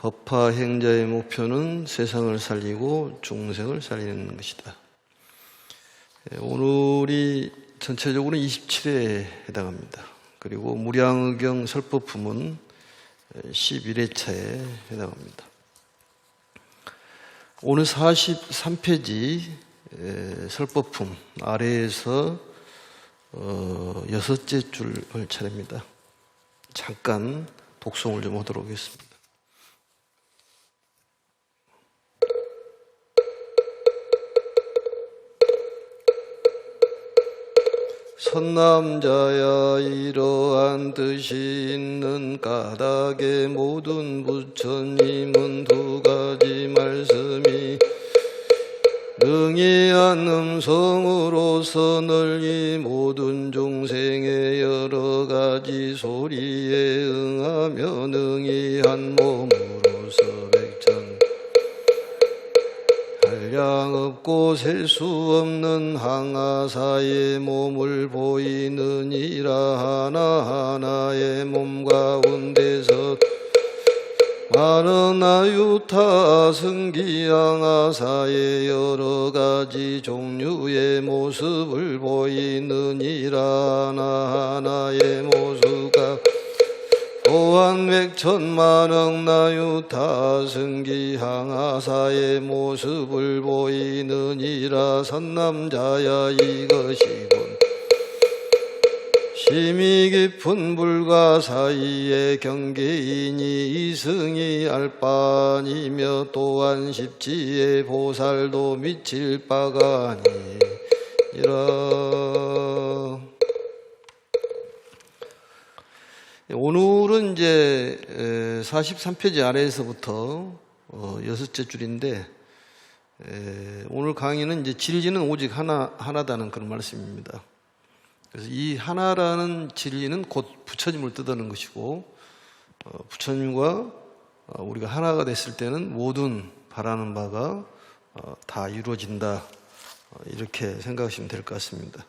법화 행자의 목표는 세상을 살리고 중생을 살리는 것이다. 오늘이 전체적으로 27회에 해당합니다. 그리고 무량의경 설법품은 11회차에 해당합니다. 오늘 43페이지 설법품 아래에서 6째 줄을 차례입니다. 잠깐 독송을 좀 하도록 하겠습니다. 선남자야 이러한 뜻이 있는 까닭에 모든 부처님은 두 가지 말씀이 능이한 음성으로서 널리 모든 중생의 여러 가지 소리에 응하며 능이한 몸으로서 백천 한량 없고 셀 수 없는 항아사의 몸을 보이느니라. 하나하나의 몸 가운데서 많은 아유타 승기항아사의 여러 가지 종류의 모습을 보이느니라. 하나하나의 모습과 또한 백천만억 나유타 승기항아사의 모습을 보이느니라. 선남자야 이것이군 심히 깊은 불과 사이의 경계이니 이승이 알 바 아니며 또한 십지의 보살도 미칠 바가 아니니라. 오늘은 이제 43페이지 아래에서부터 6째 줄인데, 오늘 강의는 이제 진리는 오직 하나다는 그런 말씀입니다. 그래서 이 하나라는 진리는 곧 부처님을 뜻하는 것이고, 부처님과 우리가 하나가 됐을 때는 모든 바라는 바가 다 이루어진다, 이렇게 생각하시면 될 것 같습니다.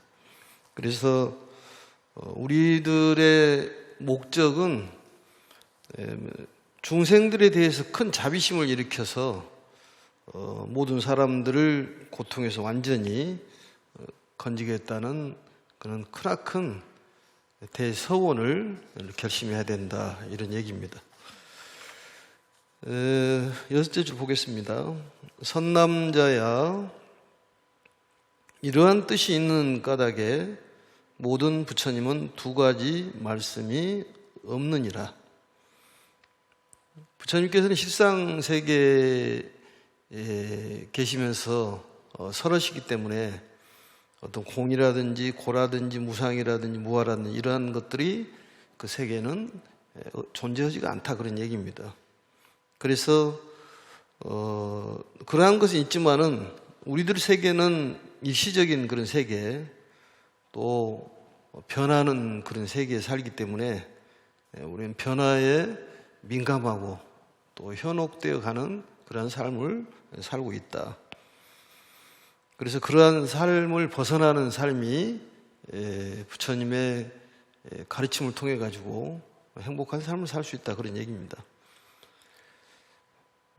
그래서 우리들의 목적은 중생들에 대해서 큰 자비심을 일으켜서 모든 사람들을 고통에서 완전히 건지겠다는 그런 크나큰 대서원을 결심해야 된다, 이런 얘기입니다. 6째 줄 보겠습니다. 선남자야 이러한 뜻이 있는 까닭에 모든 부처님은 두 가지 말씀이 없느니라. 부처님께서는 실상세계에 계시면서 설하시기 때문에 어떤 공이라든지 고라든지 무상이라든지 무아라든지 이러한 것들이 그 세계는 존재하지가 않다, 그런 얘기입니다. 그래서 그러한 것은 있지만은 우리들 세계는 일시적인 그런 세계, 또 변하는 그런 세계에 살기 때문에 우리는 변화에 민감하고 또 현혹되어 가는 그러한 삶을 살고 있다. 그래서 그러한 삶을 벗어나는 삶이 부처님의 가르침을 통해 가지고 행복한 삶을 살 수 있다, 그런 얘기입니다.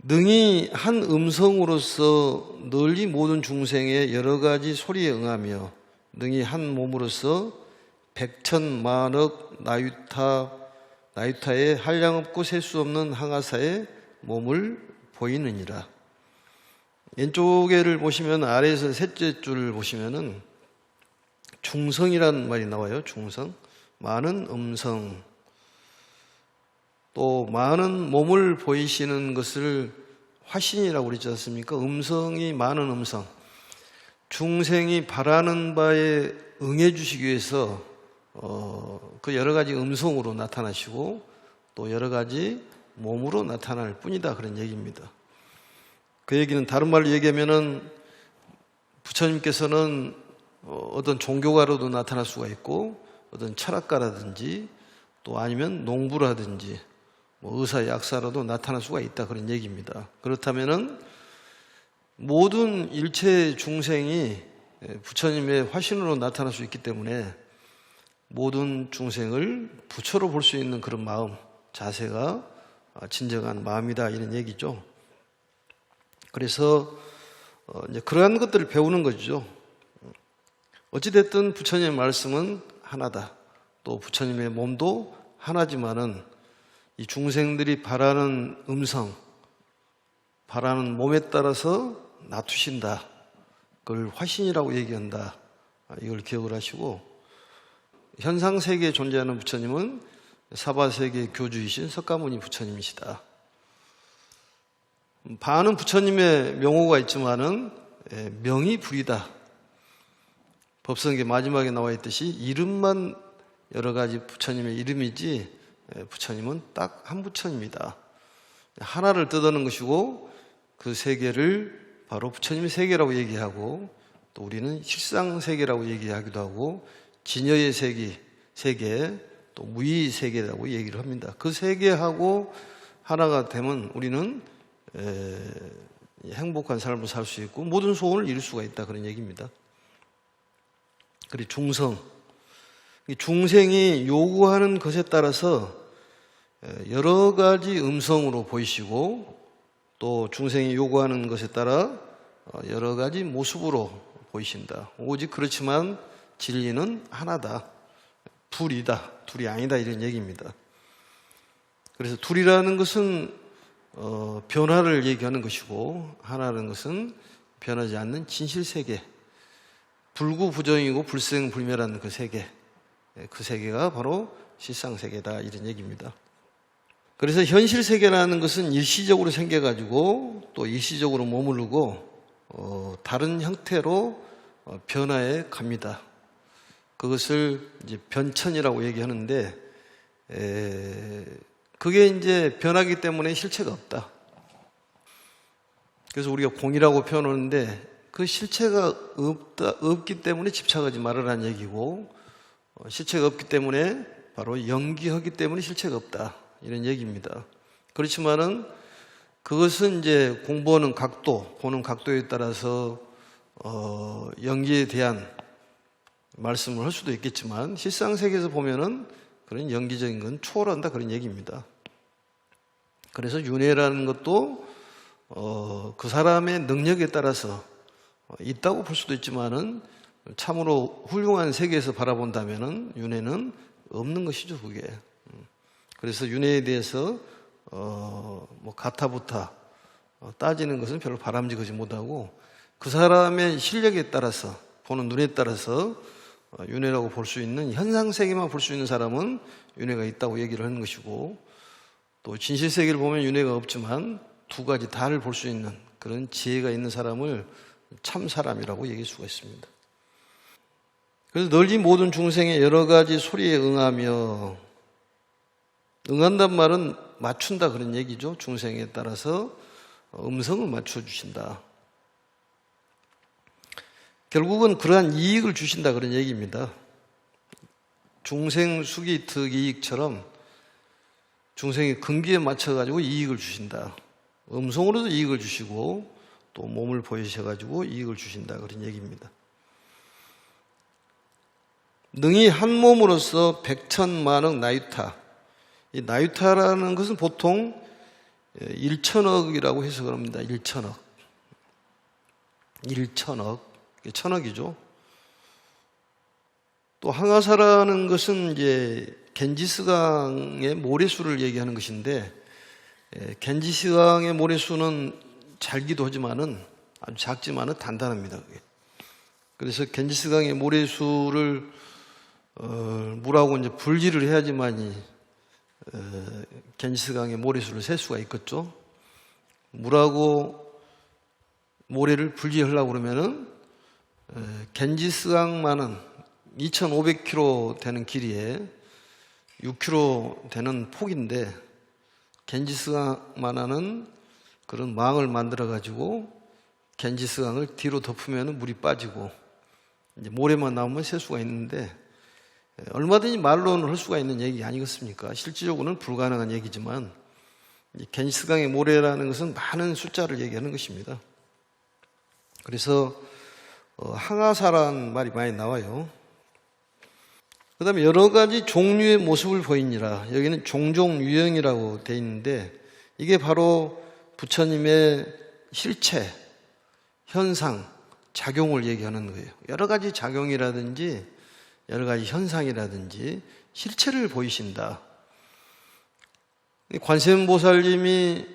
능히 한 음성으로서 널리 모든 중생의 여러 가지 소리에 응하며 능히 한 몸으로서 백천만억 나유타의 한량없고 셀 수 없는 항아사의 몸을 보이느니라. 왼쪽에를 보시면 아래에서 셋째 줄을 보시면은 중성이라는 말이 나와요. 중성. 많은 음성. 또 많은 몸을 보이시는 것을 화신이라고 그러지 않습니까? 음성이 많은 음성. 중생이 바라는 바에 응해 주시기 위해서 그 여러 가지 음성으로 나타나시고 또 여러 가지 몸으로 나타날 뿐이다, 그런 얘기입니다. 그 얘기는 다른 말로 얘기하면은 부처님께서는 어떤 종교가로도 나타날 수가 있고 어떤 철학가라든지 또 아니면 농부라든지 의사 약사로도 나타날 수가 있다, 그런 얘기입니다. 그렇다면은 모든 일체 중생이 부처님의 화신으로 나타날 수 있기 때문에 모든 중생을 부처로 볼 수 있는 그런 마음, 자세가 진정한 마음이다 이런 얘기죠. 그래서 이제 그러한 것들을 배우는 거죠. 어찌됐든 부처님의 말씀은 하나다. 또 부처님의 몸도 하나지만은 이 중생들이 바라는 음성, 바라는 몸에 따라서 낮추신다. 그걸 화신이라고 얘기한다. 이걸 기억을 하시고, 현상세계에 존재하는 부처님은 사바세계의 교주이신 석가모니 부처님이시다. 많은 부처님의 명호가 있지만은 명이 불이다. 법성계 마지막에 나와 있듯이 이름만 여러 가지 부처님의 이름이지 부처님은 딱 한 부처님이다. 하나를 뜻하는 것이고 그 세계를 바로 부처님의 세계라고 얘기하고 또 우리는 실상세계라고 얘기하기도 하고 진여의 세계 또 무의 세계라고 얘기를 합니다. 그 세계하고 하나가 되면 우리는 행복한 삶을 살 수 있고 모든 소원을 이룰 수가 있다 그런 얘기입니다. 그리고 중생이 요구하는 것에 따라서 여러 가지 음성으로 보이시고 또 중생이 요구하는 것에 따라 여러 가지 모습으로 보이신다. 오직 그렇지만 진리는 하나다. 둘이다. 둘이 아니다 이런 얘기입니다. 그래서 둘이라는 것은 변화를 얘기하는 것이고 하나라는 것은 변하지 않는 진실세계, 불구부정이고 불생불멸한 그 세계, 그 세계가 바로 실상세계다 이런 얘기입니다. 그래서 현실세계라는 것은 일시적으로 생겨가지고 또 일시적으로 머무르고 다른 형태로 변화해 갑니다. 그것을 이제 변천이라고 얘기하는데 그게 이제 변하기 때문에 실체가 없다. 그래서 우리가 공이라고 표현하는데 그 실체가 없기 때문에 집착하지 말으라는 얘기고 실체가 없기 때문에 바로 연기하기 때문에 실체가 없다. 이런 얘기입니다. 그렇지만은 그것은 이제 공부하는 각도, 보는 각도에 따라서 연기에 대한 말씀을 할 수도 있겠지만 실상세계에서 보면은 그런 연기적인 건 초월한다 그런 얘기입니다. 그래서 윤회라는 것도 그 사람의 능력에 따라서 있다고 볼 수도 있지만은 참으로 훌륭한 세계에서 바라본다면은 윤회는 없는 것이죠, 그게. 그래서 윤회에 대해서 뭐 가타부타 따지는 것은 별로 바람직하지 못하고 그 사람의 실력에 따라서 보는 눈에 따라서 윤회라고 볼 수 있는 현상세계만 볼 수 있는 사람은 윤회가 있다고 얘기를 하는 것이고 또 진실세계를 보면 윤회가 없지만 두 가지 다를 볼 수 있는 그런 지혜가 있는 사람을 참 사람이라고 얘기할 수가 있습니다. 그래서 널리 모든 중생의 여러 가지 소리에 응한단 말은 맞춘다 그런 얘기죠. 중생에 따라서 음성을 맞춰주신다. 결국은 그러한 이익을 주신다 그런 얘기입니다. 중생 수기 득이익처럼 중생의 근기에 맞춰가지고 이익을 주신다. 음성으로도 이익을 주시고 또 몸을 보이셔가지고 이익을 주신다 그런 얘기입니다. 능히 한 몸으로서 백천만억 나유타. 이 나유타라는 것은 보통 1천억이라고 해석을 합니다. 1천억. 1천억. 천억이죠. 또 항아사라는 것은 이제 겐지스강의 모래수를 얘기하는 것인데 겐지스강의 모래수는 잘기도 하지만은 아주 작지만은 단단합니다. 그게. 그래서 겐지스강의 모래수를 물하고 이제 분리를 해야지만이 겐지스강의 모래수를 셀 수가 있겠죠. 물하고 모래를 분리하려고 그러면은 겐지스강만은 2,500km 되는 길이에 6km 되는 폭인데 겐지스강만한 그런 망을 만들어 가지고 겐지스강을 뒤로 덮으면 물이 빠지고 이제 모래만 나오면 셀 수가 있는데 얼마든지 말로는 할 수가 있는 얘기 아니겠습니까? 실질적으로는 불가능한 얘기지만 겐지스강의 모래라는 것은 많은 숫자를 얘기하는 것입니다. 그래서 항아사라는 말이 많이 나와요. 그 다음에 여러 가지 종류의 모습을 보이니라. 여기는 종종유형이라고 되어 있는데 이게 바로 부처님의 실체, 현상, 작용을 얘기하는 거예요. 여러 가지 작용이라든지 여러 가지 현상이라든지 실체를 보이신다. 관세음보살님이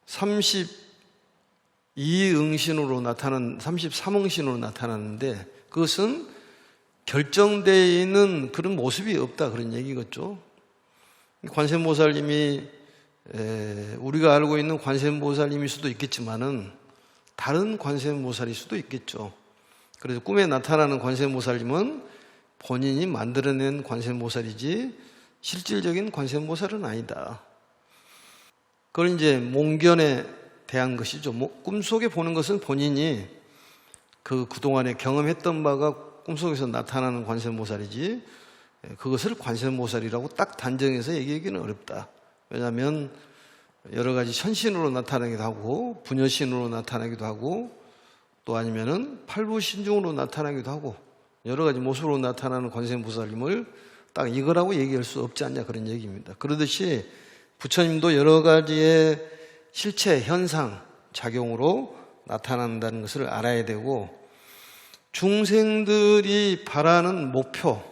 32응신으로 나타난 33응신으로 나타났는데 그것은 결정되어 있는 그런 모습이 없다 그런 얘기겠죠. 관세음보살님이 우리가 알고 있는 관세음보살님일 수도 있겠지만은 다른 관세음보살일 수도 있겠죠. 그래서 꿈에 나타나는 관세음보살님은 본인이 만들어낸 관세음보살이지 실질적인 관세음보살은 아니다. 그걸 이제 몽견에 대한 것이죠. 꿈속에 보는 것은 본인이 그동안에 경험했던 바가 꿈속에서 나타나는 관세음보살이지 그것을 관세음보살이라고 딱 단정해서 얘기하기는 어렵다. 왜냐하면 여러 가지 현신으로 나타나기도 하고 부녀신으로 나타나기도 하고 또 아니면은 팔부신중으로 나타나기도 하고 여러 가지 모습으로 나타나는 관세음보살님을 딱 이거라고 얘기할 수 없지 않냐 그런 얘기입니다. 그러듯이 부처님도 여러 가지의 실체, 현상, 작용으로 나타난다는 것을 알아야 되고 중생들이 바라는 목표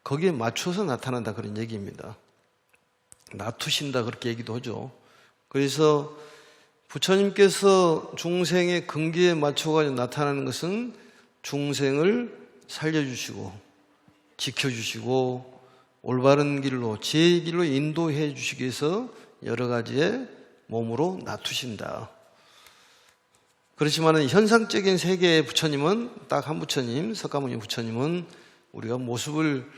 거기에 맞춰서 나타난다 그런 얘기입니다. 놔두신다 그렇게 얘기도 하죠. 그래서 부처님께서 중생의 근기에 맞춰가지고 나타나는 것은 중생을 살려주시고 지켜주시고 올바른 길로 지혜의 길로 인도해 주시기 위해서 여러 가지의 몸으로 놔두신다. 그렇지만 현상적인 세계의 부처님은 딱 한 부처님, 석가모니 부처님은 우리가 모습을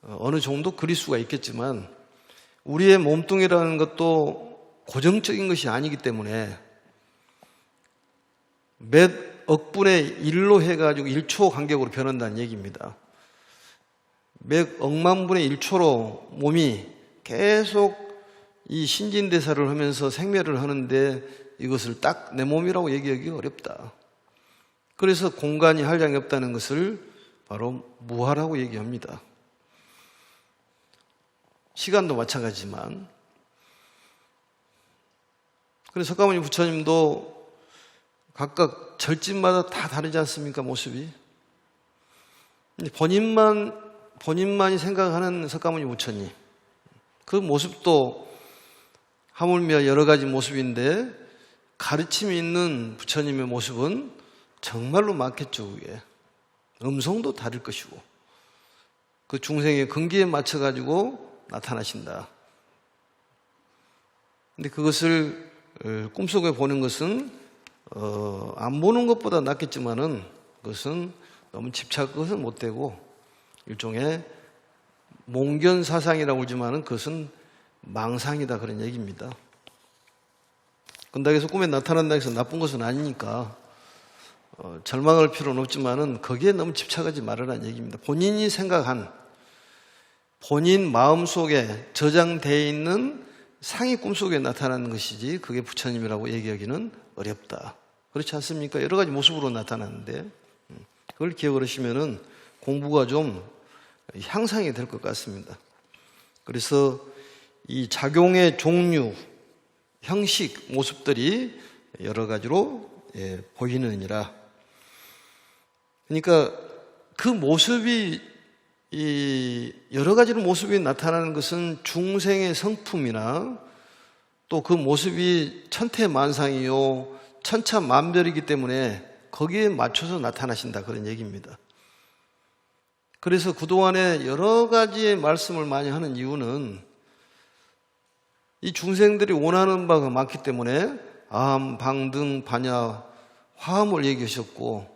어느 정도 그릴 수가 있겠지만 우리의 몸뚱이라는 것도 고정적인 것이 아니기 때문에 몇 억분의 1로 해가지고 1초 간격으로 변한다는 얘기입니다. 몇 억만 분의 1초로 몸이 계속 이 신진대사를 하면서 생멸을 하는데 이것을 딱 내 몸이라고 얘기하기 어렵다. 그래서 공간이 한량이 없다는 것을 바로 무하라고 얘기합니다. 시간도 마찬가지지만 그래서 석가모니 부처님도 각각 절집마다 다 다르지 않습니까? 모습이 본인만이 생각하는 석가모니 부처님 그 모습도 하물며 여러 가지 모습인데 가르침이 있는 부처님의 모습은 정말로 많겠죠. 그게 음성도 다를 것이고 그 중생의 근기에 맞춰가지고 나타나신다. 근데 그것을 꿈속에 보는 것은 안 보는 것보다 낫겠지만은 그것은 너무 집착은 못 되고 일종의 몽견사상이라고 하지만은 그것은 망상이다 그런 얘기입니다. 그런다고 해서 꿈에 나타난다고 해서 나쁜 것은 아니니까 절망할 필요는 없지만은 거기에 너무 집착하지 말으라는 얘기입니다. 본인이 생각한 본인 마음속에 저장되어 있는 상이 꿈속에 나타나는 것이지 그게 부처님이라고 얘기하기는 어렵다. 그렇지 않습니까? 여러 가지 모습으로 나타나는데 그걸 기억을 하시면은 공부가 좀 향상이 될 것 같습니다. 그래서 이 작용의 종류, 형식, 모습들이 여러 가지로 보이느니라. 그러니까 그 모습이 여러 가지로 모습이 나타나는 것은 중생의 성품이나 또 그 모습이 천태만상이요 천차만별이기 때문에 거기에 맞춰서 나타나신다 그런 얘기입니다. 그래서 그동안에 여러 가지의 말씀을 많이 하는 이유는 이 중생들이 원하는 바가 많기 때문에 암, 방등, 반야, 화음을 얘기하셨고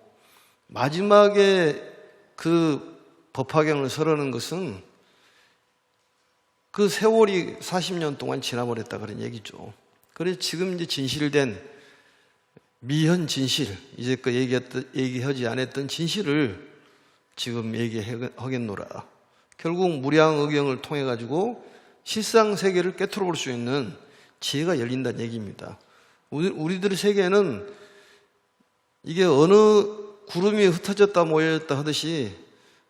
마지막에 그 법화경을 설하는 것은 그 세월이 40년 동안 지나버렸다 그런 얘기죠. 그래서 지금 이제 진실된 미현 진실, 이제껏 얘기하지 않았던 진실을 지금 얘기하겠노라. 결국 무량의경을 통해 가지고 실상 세계를 깨트려 볼 수 있는 지혜가 열린다는 얘기입니다. 우리들의 세계는 이게 어느 구름이 흩어졌다 모여졌다 하듯이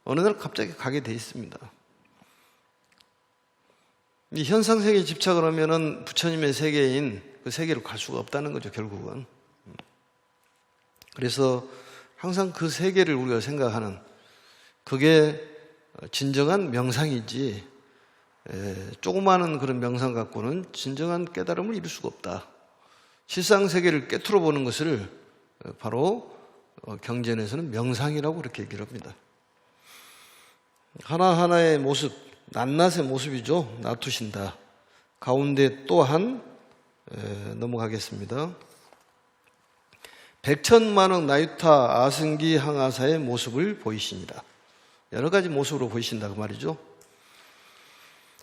어느 날 갑자기 가게 돼 있습니다. 이 현상 세계에 집착을 하면은 부처님의 세계인 그 세계로 갈 수가 없다는 거죠, 결국은. 그래서 항상 그 세계를 우리가 생각하는 그게 진정한 명상이지, 조그마한 그런 명상 갖고는 진정한 깨달음을 이룰 수가 없다. 실상 세계를 깨트려 보는 것을 바로 경전에서는 명상이라고 그렇게 얘기를 합니다. 하나하나의 모습, 낱낱의 모습이죠. 놔두신다. 가운데 또한 넘어가겠습니다. 백천만억 나유타 아승기 항아사의 모습을 보이시니라. 여러 가지 모습으로 보이신다 그 말이죠.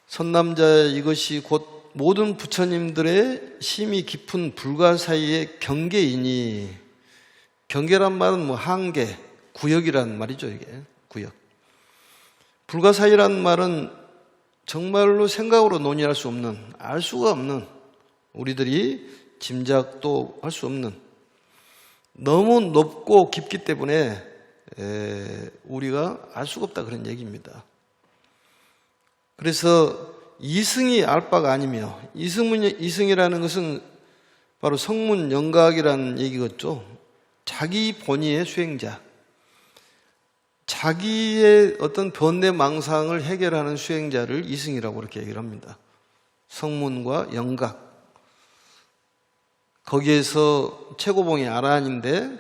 선남자 이것이 곧 모든 부처님들의 심이 깊은 불가 사이의 경계이니, 경계란 말은 뭐 한계, 구역이란 말이죠. 이게 구역. 불가 사이란 말은 정말로 생각으로 논의할 수 없는, 알 수가 없는, 우리들이 짐작도 할 수 없는, 너무 높고 깊기 때문에 우리가 알 수가 없다 그런 얘기입니다. 그래서 이승이 알 바가 아니며, 이승이라는 것은 바로 성문영각이라는 얘기겠죠. 자기 본의의 수행자, 자기의 어떤 번뇌망상을 해결하는 수행자를 이승이라고 그렇게 얘기를 합니다. 성문과 영각, 거기에서 최고봉이 아라한인데,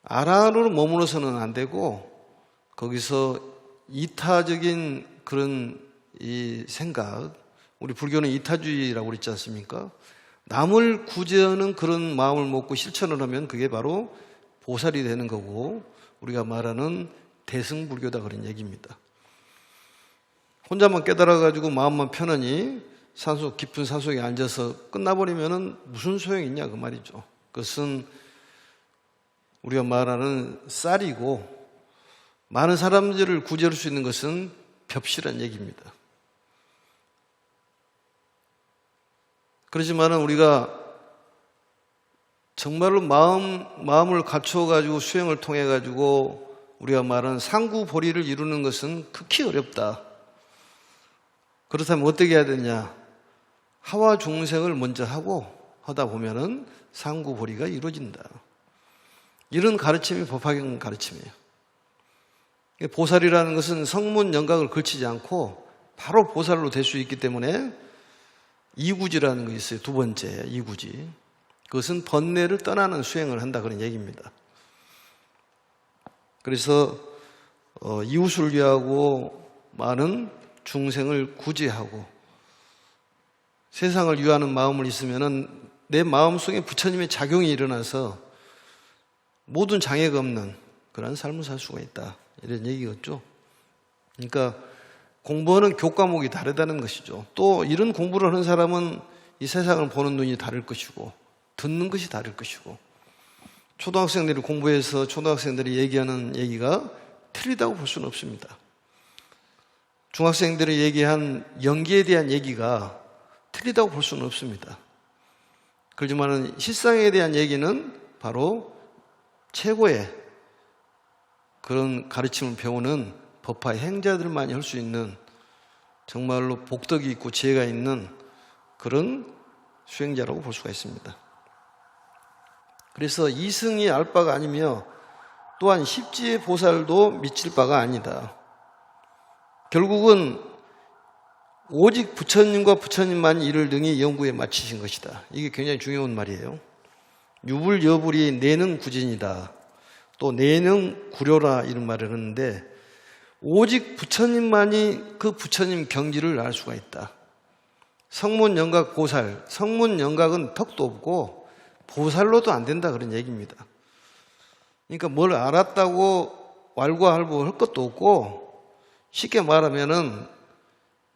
아라한으로 머무러서는 안 되고 거기서 이타적인 그런 이 생각, 우리 불교는 이타주의라고 그랬지 않습니까? 남을 구제하는 그런 마음을 먹고 실천을 하면 그게 바로 보살이 되는 거고, 우리가 말하는 대승불교다 그런 얘기입니다. 혼자만 깨달아가지고 마음만 편안히 산속, 깊은 산속에 앉아서 끝나버리면 무슨 소용이 있냐 그 말이죠. 그것은 우리가 말하는 쌀이고, 많은 사람들을 구제할 수 있는 것은 벽시란 얘기입니다. 그렇지만은 우리가 정말로 마음을 갖춰가지고 수행을 통해가지고 우리가 말하는 상구보리를 이루는 것은 극히 어렵다. 그렇다면 어떻게 해야 되냐? 하와 중생을 먼저 하고 하다 보면은 상구보리가 이루어진다. 이런 가르침이 법화경 가르침이에요. 보살이라는 것은 성문 영각을 걸치지 않고 바로 보살로 될 수 있기 때문에 이구지라는 게 있어요. 두 번째 이구지. 그것은 번뇌를 떠나는 수행을 한다 그런 얘기입니다. 그래서 이웃을 위하고 많은 중생을 구제하고 세상을 위하는 마음을 있으면은 내 마음속에 부처님의 작용이 일어나서 모든 장애가 없는 그런 삶을 살 수가 있다. 이런 얘기였죠. 그러니까 공부하는 교과목이 다르다는 것이죠. 또 이런 공부를 하는 사람은 이 세상을 보는 눈이 다를 것이고 듣는 것이 다를 것이고, 초등학생들이 공부해서 초등학생들이 얘기하는 얘기가 틀리다고 볼 수는 없습니다. 중학생들이 얘기한 연기에 대한 얘기가 틀리다고 볼 수는 없습니다. 그렇지만 실상에 대한 얘기는 바로 최고의 그런 가르침을 배우는 법화 행자들만이 할 수 있는 정말로 복덕이 있고 지혜가 있는 그런 수행자라고 볼 수가 있습니다. 그래서 이승이 알 바가 아니며 또한 십지의 보살도 미칠 바가 아니다. 결국은 오직 부처님과 부처님만 이를 등이 영구에 마치신 것이다. 이게 굉장히 중요한 말이에요. 유불여불이 내능 구진이다. 또 내능 구려라 이런 말을 하는데, 오직 부처님만이 그 부처님 경지를 알 수가 있다. 성문영각 보살, 성문영각은 턱도 없고 보살로도 안 된다 그런 얘기입니다. 그러니까 뭘 알았다고 왈가왈부할 것도 없고, 쉽게 말하면은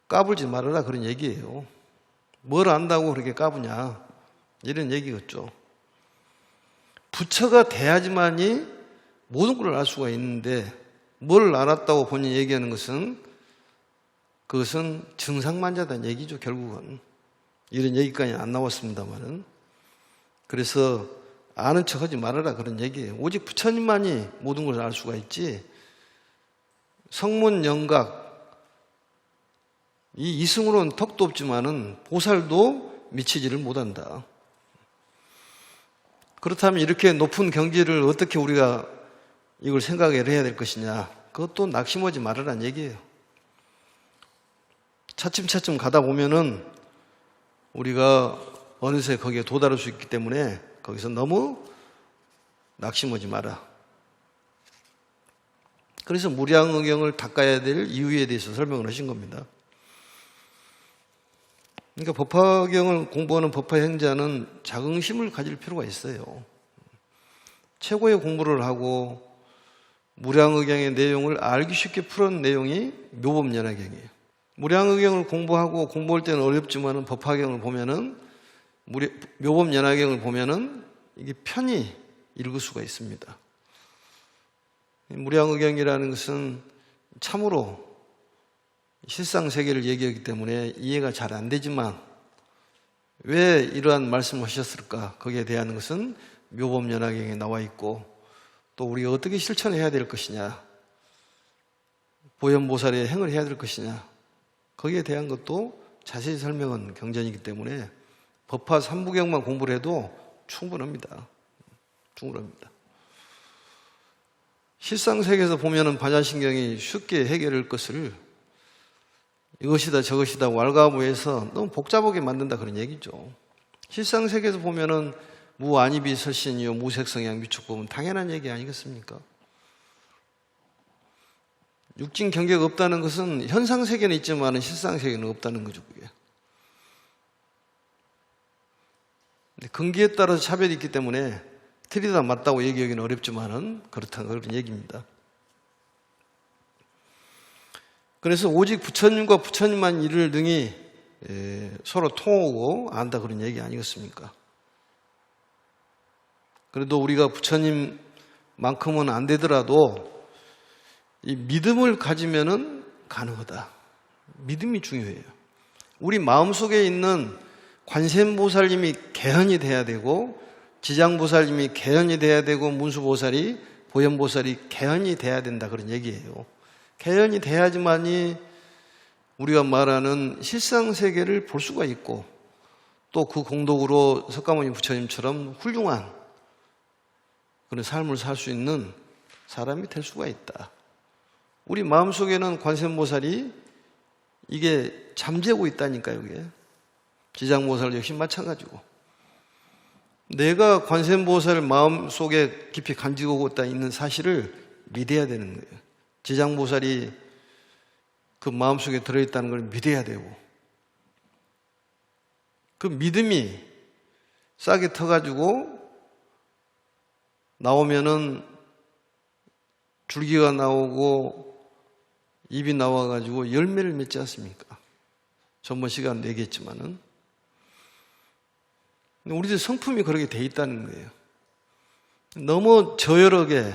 까불지 말아라 그런 얘기예요. 뭘 안다고 그렇게 까부냐 이런 얘기겠죠. 부처가 돼야지만이 모든 걸 알 수가 있는데, 뭘 알았다고 본인이 얘기하는 것은 그것은 증상만자다는 얘기죠. 결국은 이런 얘기까지 안 나왔습니다만은. 그래서 아는 척하지 말아라 그런 얘기예요. 오직 부처님만이 모든 걸 알 수가 있지, 성문 영각 이 이승으로는 턱도 없지만은 보살도 미치지를 못한다. 그렇다면 이렇게 높은 경지를 어떻게 우리가 이걸 생각을 해야 될 것이냐? 그것도 낙심하지 말으란 얘기예요. 차츰차츰 가다 보면은 우리가 어느새 거기에 도달할 수 있기 때문에 거기서 너무 낙심하지 마라. 그래서 무량의경을 닦아야 될 이유에 대해서 설명을 하신 겁니다. 그러니까 법화경을 공부하는 법화 행자는 자긍심을 가질 필요가 있어요. 최고의 공부를 하고 무량의경의 내용을 알기 쉽게 푸는 내용이 묘법연화경이에요. 무량의경을 공부하고 공부할 때는 어렵지만은 법화경을 보면은 묘법연화경을 보면은 이게 편히 읽을 수가 있습니다. 무량의경이라는 것은 참으로 실상세계를 얘기하기 때문에 이해가 잘 안 되지만 왜 이러한 말씀을 하셨을까? 거기에 대한 것은 묘법연화경에 나와 있고 또 우리가 어떻게 실천해야 될 것이냐, 보현보살의 행을 해야 될 것이냐, 거기에 대한 것도 자세히 설명한 경전이기 때문에 법화 3부경만 공부를 해도 충분합니다. 충분합니다. 실상세계에서 보면은 반야신경이 쉽게 해결할 것을 이것이다 저것이다 왈가부해서 너무 복잡하게 만든다 그런 얘기죠. 실상세계에서 보면은 무안이비 설신이요 무색성향 미축법은 당연한 얘기 아니겠습니까? 육진 경계가 없다는 것은 현상세계는 있지만 실상세계는 없다는 거죠. 그게. 근기에 따라서 차별이 있기 때문에 틀이 다 맞다고 얘기하기는 어렵지만은 그렇다는 그런 얘기입니다. 그래서 오직 부처님과 부처님만 이를 능히 서로 통하고 안다 그런 얘기 아니겠습니까? 그래도 우리가 부처님만큼은 안 되더라도 이 믿음을 가지면은 가능하다. 믿음이 중요해요. 우리 마음속에 있는 관세음보살님이 개헌이 돼야 되고 지장보살님이 개헌이 돼야 되고 문수보살이 보현보살이 개헌이 돼야 된다 그런 얘기예요. 개헌이 돼야지만이 우리가 말하는 실상세계를 볼 수가 있고 또 그 공덕으로 석가모니 부처님처럼 훌륭한 그런 삶을 살 수 있는 사람이 될 수가 있다. 우리 마음속에는 관세음보살이 이게 잠재고 있다니까요. 이게 지장보살 역시 마찬가지고 내가 관세음보살을 마음속에 깊이 간직하고 있는 사실을 믿어야 되는 거예요. 지장보살이 그 마음속에 들어있다는 걸 믿어야 되고 그 믿음이 싹이 터가지고 나오면은 줄기가 나오고 입이 나와가지고 열매를 맺지 않습니까? 전번 시간 얘기했지만은 우리들 성품이 그렇게 돼 있다는 거예요. 너무 저열하게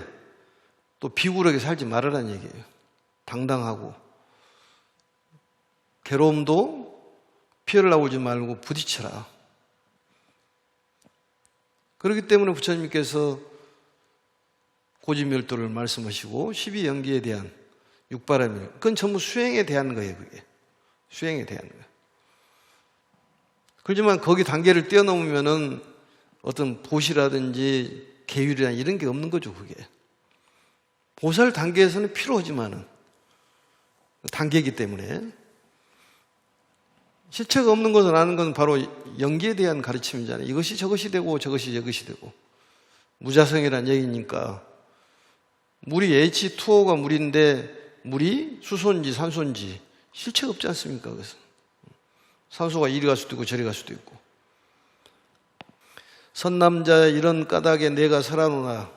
또 비굴하게 살지 말으라는 얘기예요. 당당하고 괴로움도 피해를 나오지 말고 부딪혀라. 그렇기 때문에 부처님께서 고지멸도를 말씀하시고 12연기에 대한 육바람일 그건 전부 수행에 대한 거예요. 그게 수행에 대한 거예요. 그렇지만 거기 단계를 뛰어넘으면은 어떤 보시라든지 계율이나 이런 게 없는 거죠. 그게 보살 단계에서는 필요하지만은 단계이기 때문에 실체가 없는 것을 아는 건 바로 연기에 대한 가르침이잖아요. 이것이 저것이 되고 저것이 저것이 되고 무자성이라는 얘기니까 물이 H2O가 물인데 물이 수소인지 산소인지 실체가 없지 않습니까? 그래서 산소가 이리 갈 수도 있고 저리 갈 수도 있고 선남자야 이런 까닭에 내가 살아노나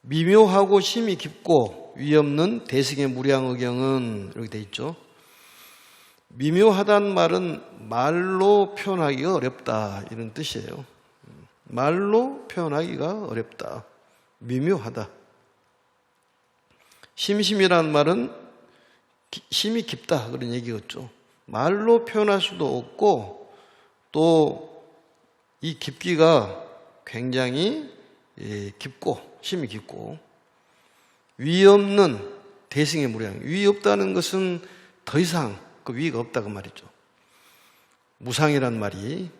미묘하고 심이 깊고 위없는 대승의 무량의경은 이렇게 돼 있죠. 미묘하다는 말은 말로 표현하기가 어렵다 이런 뜻이에요. 말로 표현하기가 어렵다. 미묘하다. 심심이라는 말은 심이 깊다 그런 얘기였죠. 말로 표현할 수도 없고 또 이 깊기가 굉장히 깊고 심이 깊고 위 없는 대승의 무량. 위 없다는 것은 더 이상 그 위가 없다 그 말이죠. 무상이란 말이,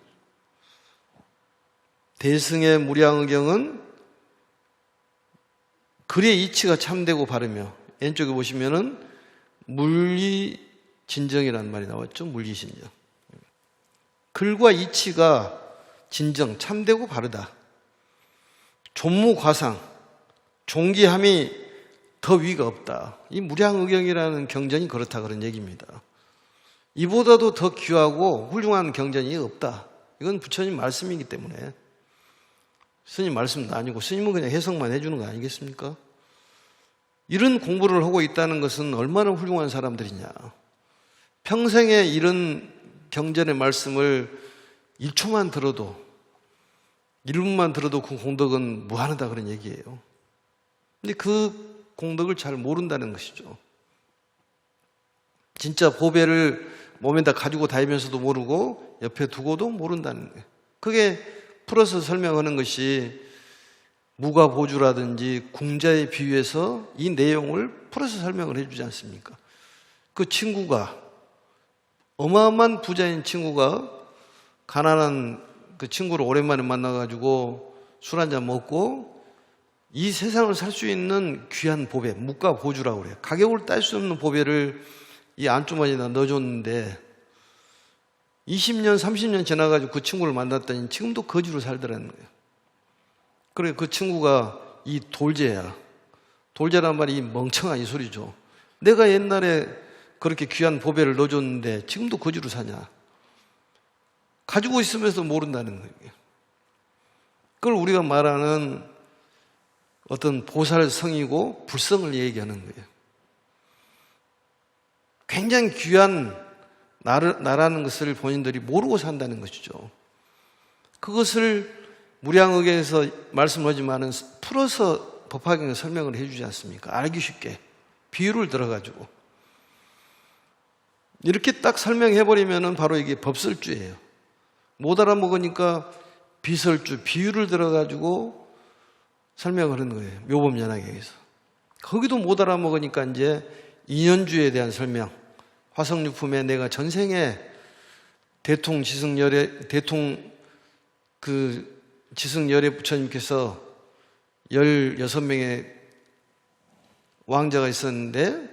대승의 무량의경은 글의 이치가 참되고 바르며, 왼쪽에 보시면은 물리진정이라는 말이 나왔죠. 물리진정. 글과 이치가 진정, 참되고 바르다. 존무과상, 존귀함이 더 위가 없다. 이 무량의경이라는 경전이 그렇다 그런 얘기입니다. 이보다도 더 귀하고 훌륭한 경전이 없다. 이건 부처님 말씀이기 때문에, 스님 말씀도 아니고 스님은 그냥 해석만 해주는 거 아니겠습니까? 이런 공부를 하고 있다는 것은 얼마나 훌륭한 사람들이냐. 평생에 이런 경전의 말씀을 1초만 들어도, 1분만 들어도 그 공덕은 무한하다 그런 얘기예요. 근데 그 공덕을 잘 모른다는 것이죠. 진짜 보배를 몸에다 가지고 다니면서도 모르고 옆에 두고도 모른다는 거예요. 그게 풀어서 설명하는 것이 무가보주라든지 궁자에 비유해서 이 내용을 풀어서 설명을 해주지 않습니까? 그 친구가, 어마어마한 부자인 친구가 가난한 그 친구를 오랜만에 만나가지고 술 한잔 먹고 이 세상을 살 수 있는 귀한 보배, 무가보주라고 그래요. 가격을 딸 수 없는 보배를 이 안주머니에다 넣어줬는데 20년, 30년 지나가지고 그 친구를 만났더니 지금도 거지로 살더라는 거예요. 그래, 그 친구가 이 돌제야. 돌제란 말이 멍청한 이 소리죠. 내가 옛날에 그렇게 귀한 보배를 넣어줬는데 지금도 거지로 사냐. 가지고 있으면서 모른다는 거예요. 그걸 우리가 말하는 어떤 보살성이고 불성을 얘기하는 거예요. 굉장히 귀한 나라는 것을 본인들이 모르고 산다는 것이죠. 그것을 무량의경에서 말씀하지만은 풀어서 법화경에 설명을 해주지 않습니까? 알기 쉽게 비유를 들어가지고 이렇게 딱 설명해버리면은 바로 이게 법설주예요. 못 알아먹으니까 비설주, 비유를 들어가지고 설명을 하는 거예요. 묘법연화경에서. 거기도 못 알아먹으니까 이제 인연주에 대한 설명. 화성유품에 내가 전생에 지승열애 부처님께서 16명의 왕자가 있었는데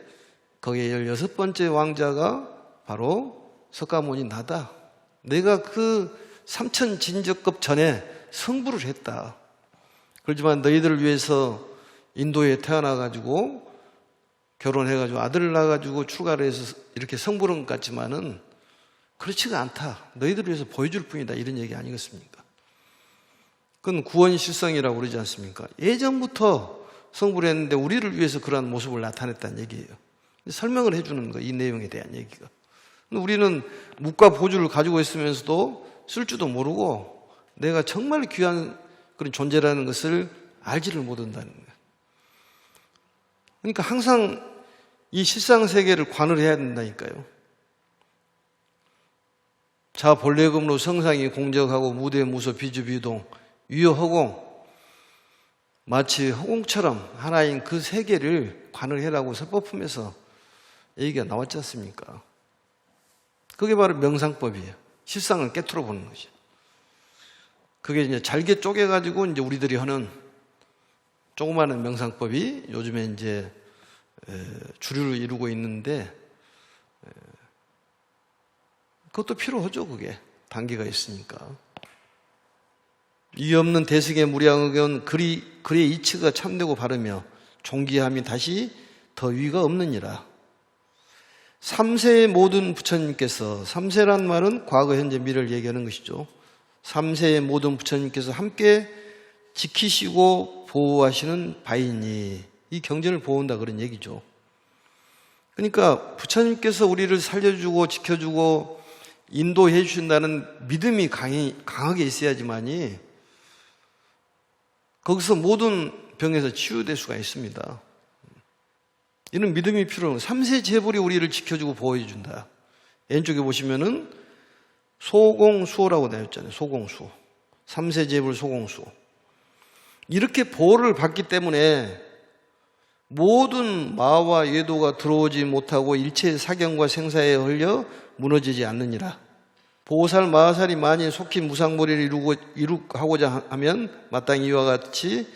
거기에 16번째 왕자가 바로 석가모니 나다. 내가 그 삼천진적급 전에 성불을 했다. 그렇지만 너희들을 위해서 인도에 태어나가지고 결혼해가지고 아들을 낳아가지고 출가를 해서 이렇게 성불한 것 같지만은 그렇지가 않다. 너희들을 위해서 보여줄 뿐이다. 이런 얘기 아니겠습니까? 그건 구원실성이라고 그러지 않습니까? 예전부터 성불했는데 우리를 위해서 그러한 모습을 나타냈다는 얘기예요. 설명을 해주는 거예요. 이 내용에 대한 얘기가. 우리는 묵과 보주를 가지고 있으면서도 쓸 줄도 모르고 내가 정말 귀한 그런 존재라는 것을 알지를 못한다는 거예요. 그러니까 항상 이 실상세계를 관을 해야 된다니까요. 자 본래금으로 성상이 공적하고 무대 무소 비주 비동 유효허공, 마치 허공처럼 하나인 그 세계를 관을 해라고 설법품에서 얘기가 나왔지 않습니까? 그게 바로 명상법이에요. 실상을 깨트려 보는 거죠. 그게 이제 잘게 쪼개가지고 이제 우리들이 하는 조그마한 명상법이 요즘에 이제 주류를 이루고 있는데, 그것도 필요하죠. 그게 단계가 있으니까. 이 없는 대승의 무량의견 글의 이치가 참되고 바르며 존귀함이 다시 더 위가 없느니라. 3세의 모든 부처님께서, 3세란 말은 과거 현재 미래를 얘기하는 것이죠. 3세의 모든 부처님께서 함께 지키시고 보호하시는 바이니, 이 경전을 보호한다 그런 얘기죠. 그러니까 부처님께서 우리를 살려주고 지켜주고 인도해 주신다는 믿음이 강하게 있어야지만이 거기서 모든 병에서 치유될 수가 있습니다. 이런 믿음이 필요한 3세 재불이 우리를 지켜주고 보호해 준다. 왼쪽에 보시면은 소공수호라고 되어 있잖아요. 소공수호. 3세 재불 소공수호. 이렇게 보호를 받기 때문에 모든 마와 예도가 들어오지 못하고 일체의 사경과 생사에 흘려 무너지지 않느니라. 보살 마살이 만일 속히 무상무리를 이룩하고자 하면 마땅히 이와 같이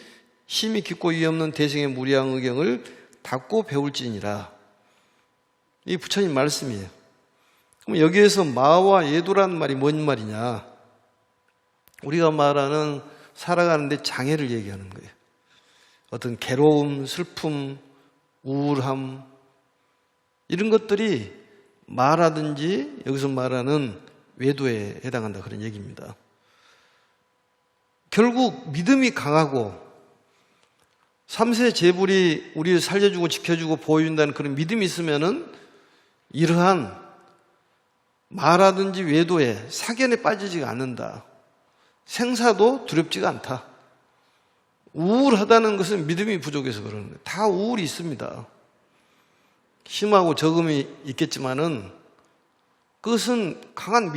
힘이 깊고 위없는 대승의 무리한 의경을 닫고 배울지니라. 이 부처님 말씀이에요. 그럼 여기에서 마와 예도라는 말이 뭔 말이냐? 우리가 말하는 살아가는데 장애를 얘기하는 거예요. 어떤 괴로움, 슬픔, 우울함 이런 것들이 마라든지 여기서 말하는 외도에 해당한다 그런 얘기입니다. 결국 믿음이 강하고 삼세 제불이 우리를 살려주고 지켜주고 보호해준다는 그런 믿음이 있으면은 이러한 마라든지 외도에 사견에 빠지지가 않는다. 생사도 두렵지가 않다. 우울하다는 것은 믿음이 부족해서 그러는 거예요. 다 우울이 있습니다. 심하고 적음이 있겠지만은 그것은 강한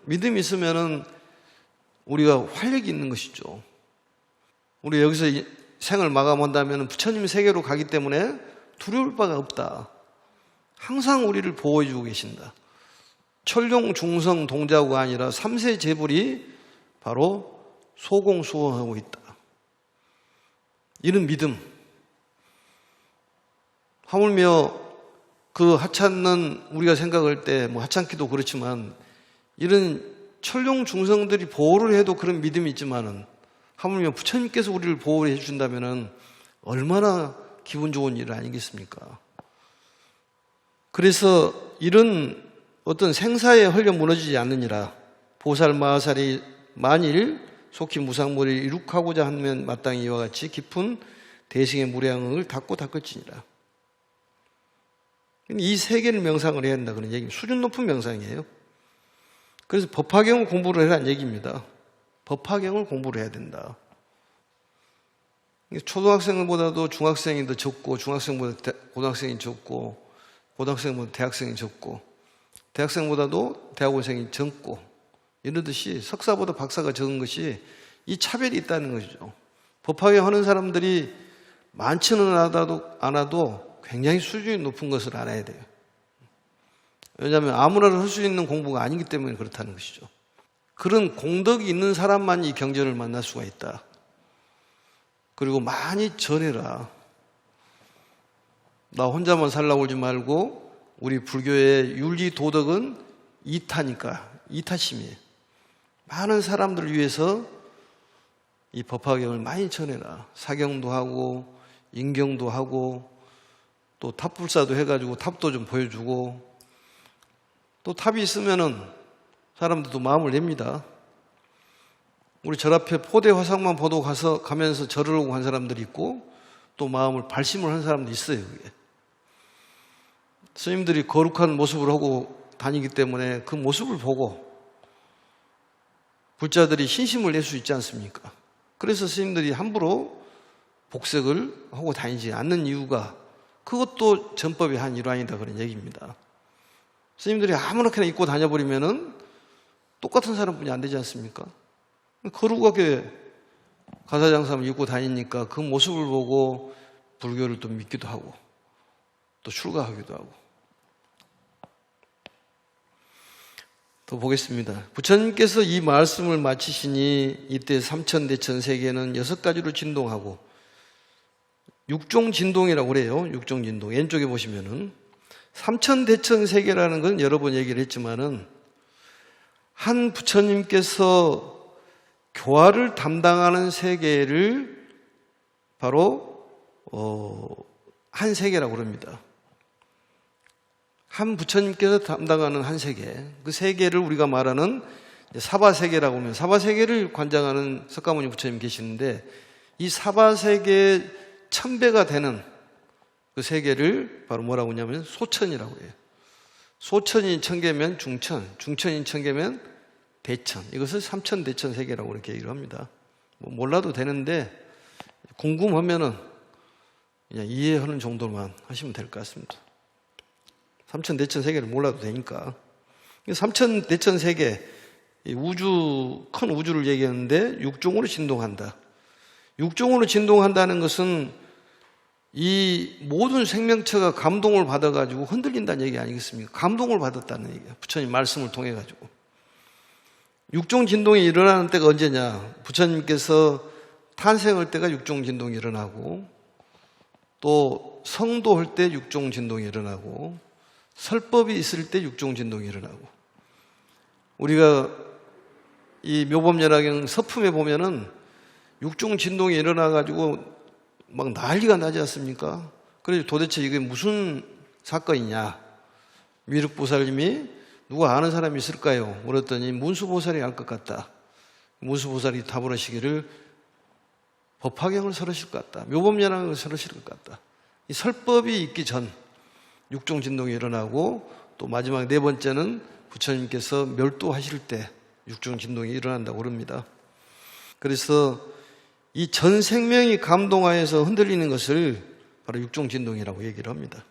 믿음이 있으면은 우리가 활력이 있는 것이죠. 우리 여기서 생을 마감한다면 부처님 세계로 가기 때문에 두려울 바가 없다. 항상 우리를 보호해주고 계신다. 철룡 중성 동자구가 아니라 삼세 제불이 바로 소공수호하고 있다. 이런 믿음. 하물며 그 하찮는 우리가 생각할 때 뭐 하찮기도 그렇지만 이런 철룡 중성들이 보호를 해도 그런 믿음이 있지만은 하물며 부처님께서 우리를 보호해 주신다면은 얼마나 기분 좋은 일 아니겠습니까? 그래서 이런 어떤 생사에 흘려 무너지지 않느니라. 보살 마살이 만일 속히 무상무리를 이룩하고자 하면 마땅히 이와 같이 깊은 대승의 무량을 닫고 닦을지니라. 이 세 개를 명상을 해야 한다 그런 얘기입니다. 수준 높은 명상이에요. 그래서 법화경을 공부를 해라는 얘기입니다. 법화경을 공부를 해야 된다. 초등학생보다도 중학생이 더 적고 중학생보다 고등학생이 적고 고등학생보다 대학생이 적고 대학생보다도 대학원생이 적고 이러듯이 석사보다 박사가 적은 것이 이 차별이 있다는 것이죠. 법학에 하는 사람들이 많지는 않아도 굉장히 수준이 높은 것을 알아야 돼요. 왜냐하면 아무나 할 수 있는 공부가 아니기 때문에 그렇다는 것이죠. 그런 공덕이 있는 사람만 이 경전을 만날 수가 있다. 그리고 많이 전해라. 나 혼자만 살라고 하지 말고 우리 불교의 윤리 도덕은 이타니까 이타심이에요. 많은 사람들을 위해서 이 법화경을 많이 전해라. 사경도 하고 인경도 하고 또 탑불사도 해가지고 탑도 좀 보여주고 또 탑이 있으면은 사람들도 마음을 냅니다. 우리 절 앞에 포대 화상만 보도 가면서 절을 하고 한 사람들이 있고 또 마음을 발심을 한 사람도 있어요. 그게. 스님들이 거룩한 모습을 하고 다니기 때문에 그 모습을 보고 불자들이 신심을 낼 수 있지 않습니까? 그래서 스님들이 함부로 복색을 하고 다니지 않는 이유가 그것도 전법의 한 일환이다 그런 얘기입니다. 스님들이 아무렇게나 입고 다녀버리면은 똑같은 사람뿐이 안 되지 않습니까? 거룩하게 가사장삼을 입고 다니니까 그 모습을 보고 불교를 또 믿기도 하고 또 출가하기도 하고. 또 보겠습니다. 부처님께서 이 말씀을 마치시니 이때 삼천대천세계는 6가지로 진동하고 육종진동이라고 그래요. 육종진동. 왼쪽에 보시면은 삼천대천세계라는 건 여러 번 얘기를 했지만은 한 부처님께서 교화를 담당하는 세계를 바로 한 세계라고 그럽니다. 한 부처님께서 담당하는 한 세계, 그 세계를 우리가 말하는 사바세계라고 하면 사바세계를 관장하는 석가모니 부처님 계시는데 이 사바세계 1000배가 되는 그 세계를 바로 뭐라고 하냐면 소천이라고 해요. 소천이 1000개면 중천, 중천이 1000개면 대천. 이것을 삼천대천 세계라고 이렇게 얘기를 합니다. 뭐 몰라도 되는데 궁금하면은 그냥 이해하는 정도만 하시면 될 것 같습니다. 삼천대천 세계를 몰라도 되니까. 삼천대천 세계, 우주, 큰 우주를 얘기하는데 육종으로 진동한다. 육종으로 진동한다는 것은 이 모든 생명체가 감동을 받아가지고 흔들린다는 얘기 아니겠습니까? 감동을 받았다는 얘기예요. 부처님 말씀을 통해 가지고. 육종 진동이 일어나는 때가 언제냐? 부처님께서 탄생할 때가 육종 진동이 일어나고, 또 성도할 때 육종 진동이 일어나고, 설법이 있을 때 육종 진동이 일어나고. 우리가 이 묘법연화경 서품에 보면은 육종 진동이 일어나가지고 막 난리가 나지 않습니까? 그래서 도대체 이게 무슨 사건이냐? 미륵보살님이 누가 아는 사람이 있을까요? 물었더니 문수보살이 알 것 같다. 문수보살이 답을 하시기를 법화경을 설하실 것 같다. 묘법연화경을 설하실 것 같다. 이 설법이 있기 전 육종 진동이 일어나고, 또 마지막 네 번째는 부처님께서 멸도하실 때 육종 진동이 일어난다고 그럽니다. 그래서 이 전 생명이 감동하여서 흔들리는 것을 바로 육종 진동이라고 얘기를 합니다.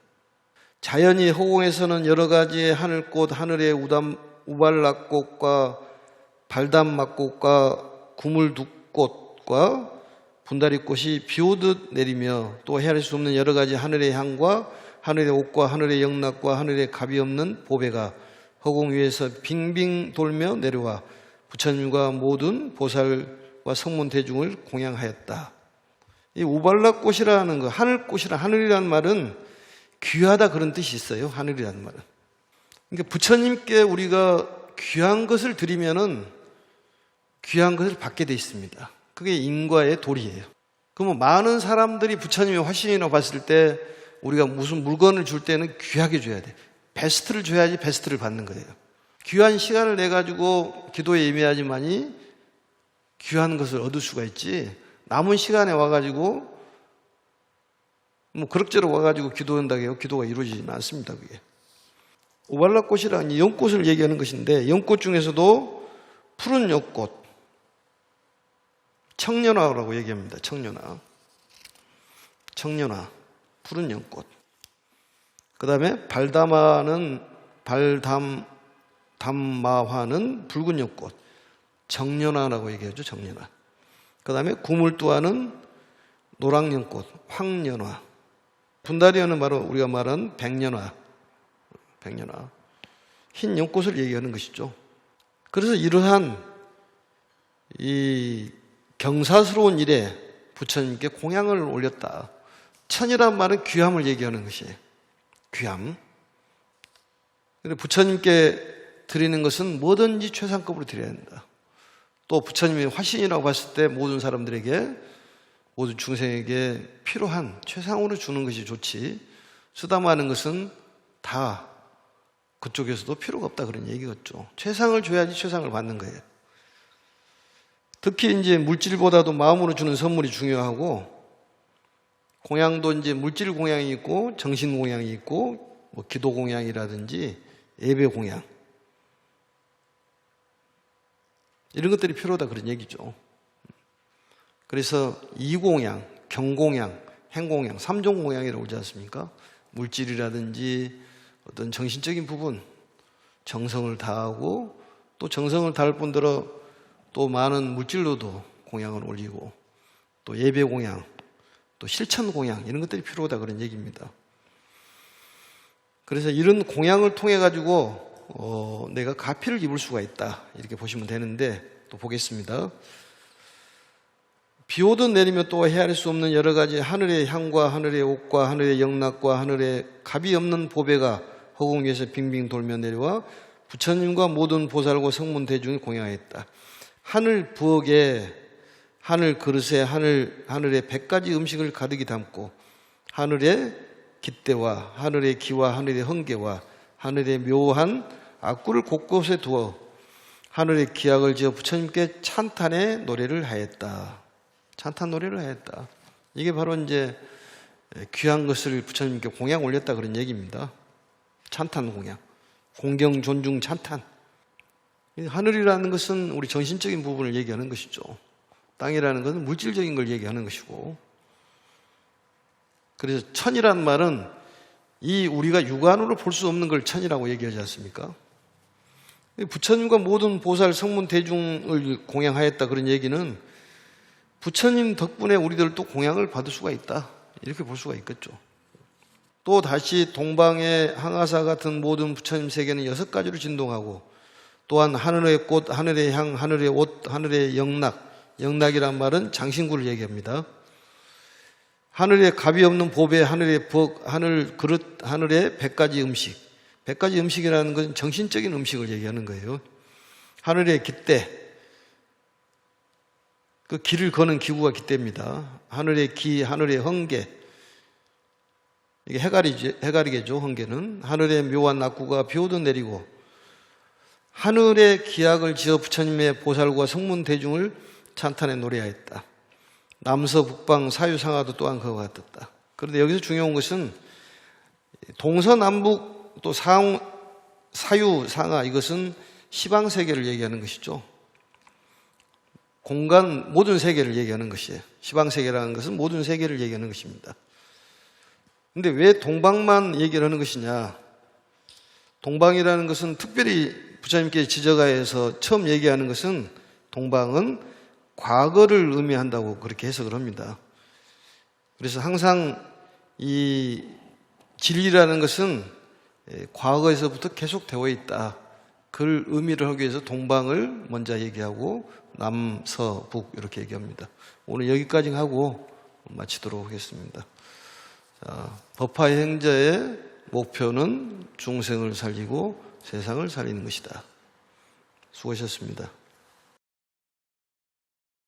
자연이 허공에서는 여러 가지의 하늘꽃, 하늘의 우발락꽃과 발담막꽃과 구물둑꽃과 분다리꽃이 비오듯 내리며, 또 헤아릴 수 없는 여러 가지 하늘의 향과 하늘의 옥과 하늘의 영락과 하늘의 값이 없는 보배가 허공 위에서 빙빙 돌며 내려와 부처님과 모든 보살과 성문 대중을 공양하였다. 이 우발락꽃이라는 거, 하늘이라는 말은 귀하다 그런 뜻이 있어요. 하늘이라는 말은. 그러니까 부처님께 우리가 귀한 것을 드리면은 귀한 것을 받게 돼 있습니다. 그게 인과의 도리예요. 그러면 많은 사람들이 부처님의 화신이라고 봤을 때 우리가 무슨 물건을 줄 때는 귀하게 줘야 돼. 베스트를 줘야지 베스트를 받는 거예요. 귀한 시간을 내가지고 기도에 임해야지만이 귀한 것을 얻을 수가 있지, 남은 시간에 와가지고 뭐 그럭저럭 와가지고 기도한다고 해요. 기도가 이루어지지는 않습니다. 그게. 우발락꽃이라는 연꽃을 얘기하는 것인데, 연꽃 중에서도 푸른 연꽃, 청년화라고 얘기합니다. 청년화, 푸른 연꽃. 그 다음에 담마화는 붉은 연꽃, 정년화라고 얘기하죠. 정년화. 그 다음에 구물두화는 노랑 연꽃, 황년화. 분다리화는 바로 우리가 말한 백년화. 흰 연꽃을 얘기하는 것이죠. 그래서 이러한 이 경사스러운 일에 부처님께 공양을 올렸다. 천이란 말은 귀함을 얘기하는 것이에요. 귀함. 부처님께 드리는 것은 뭐든지 최상급으로 드려야 한다. 또 부처님의 화신이라고 봤을 때 모든 사람들에게, 모든 중생에게 필요한 최상으로 주는 것이 좋지, 수담하는 것은 다 그쪽에서도 필요가 없다 그런 얘기겠죠. 최상을 줘야지 최상을 받는 거예요. 특히 이제 물질보다도 마음으로 주는 선물이 중요하고, 공양도 이제 물질 공양이 있고 정신 공양이 있고, 뭐 기도 공양이라든지 예배 공양, 이런 것들이 필요하다 그런 얘기죠. 그래서 이공양, 경공양, 행공양, 3종 공양이라고 그러지 않습니까? 물질이라든지 어떤 정신적인 부분, 정성을 다하고, 또 정성을 다할 뿐더러 또 많은 물질로도 공양을 올리고, 또 예배 공양, 또 실천 공양, 이런 것들이 필요하다 그런 얘기입니다. 그래서 이런 공양을 통해 가지고 내가 가피를 입을 수가 있다, 이렇게 보시면 되는데, 또 보겠습니다. 비 오듯 내리며 또 헤아릴 수 없는 여러 가지 하늘의 향과 하늘의 옥과 하늘의 영락과 하늘의 값이 없는 보배가 허공 위에서 빙빙 돌며 내려와 부처님과 모든 보살과 성문 대중이 공양하였다. 하늘 부엌에, 하늘 그릇에 하늘의 100가지 음식을 가득히 담고, 하늘의 깃대와 하늘의 기와 하늘의 헌계와 하늘의 묘한 악구를 곳곳에 두어 하늘의 기약을 지어 부처님께 찬탄의 노래를 하였다. 찬탄 노래를 하였다. 이게 바로 이제 귀한 것을 부처님께 공양 올렸다 그런 얘기입니다. 찬탄 공양, 공경 존중 찬탄. 하늘이라는 것은 우리 정신적인 부분을 얘기하는 것이죠. 땅이라는 것은 물질적인 걸 얘기하는 것이고, 그래서 천이라는 말은 이 우리가 육안으로 볼 수 없는 걸 천이라고 얘기하지 않습니까? 부처님과 모든 보살 성문 대중을 공양하였다 그런 얘기는 부처님 덕분에 우리들도 공양을 받을 수가 있다, 이렇게 볼 수가 있겠죠. 또 다시 동방의 항아사 같은 모든 부처님 세계는 6가지로 진동하고, 또한 하늘의 꽃, 하늘의 향, 하늘의 옷, 하늘의 영락, 영락이란 말은 장신구를 얘기합니다. 하늘에 값이 없는 보배, 하늘의 부엌, 하늘 그릇, 하늘의 100가지 음식. 100가지 음식이라는 것은 정신적인 음식을 얘기하는 거예요. 하늘의 깃대, 그 기를 거는 기구가 깃대입니다. 하늘의 기, 하늘의 헌계, 이게 해가리개죠, 헌계는. 하늘의 묘한 낙구가 비 오듯 내리고, 하늘의 기약을 지어 부처님의 보살과 성문 대중을 찬탄에 노래하였다. 남서 북방 사유상하도 또한 그와 같았다. 그런데 여기서 중요한 것은 동서남북 또 사유상하, 이것은 시방세계를 얘기하는 것이죠. 공간 모든 세계를 얘기하는 것이에요. 시방세계라는 것은 모든 세계를 얘기하는 것입니다. 근데 왜 동방만 얘기를 하는 것이냐? 동방이라는 것은 특별히 부처님께 지저가에서 처음 얘기하는 것은, 동방은 과거를 의미한다고 그렇게 해석을 합니다. 그래서 항상 이 진리라는 것은 과거에서부터 계속 되어 있다. 그걸 의미를 하기 위해서 동방을 먼저 얘기하고 남서북 이렇게 얘기합니다. 오늘 여기까지 하고 마치도록 하겠습니다. 자, 법화 행자의 목표는 중생을 살리고 세상을 살리는 것이다. 수고하셨습니다.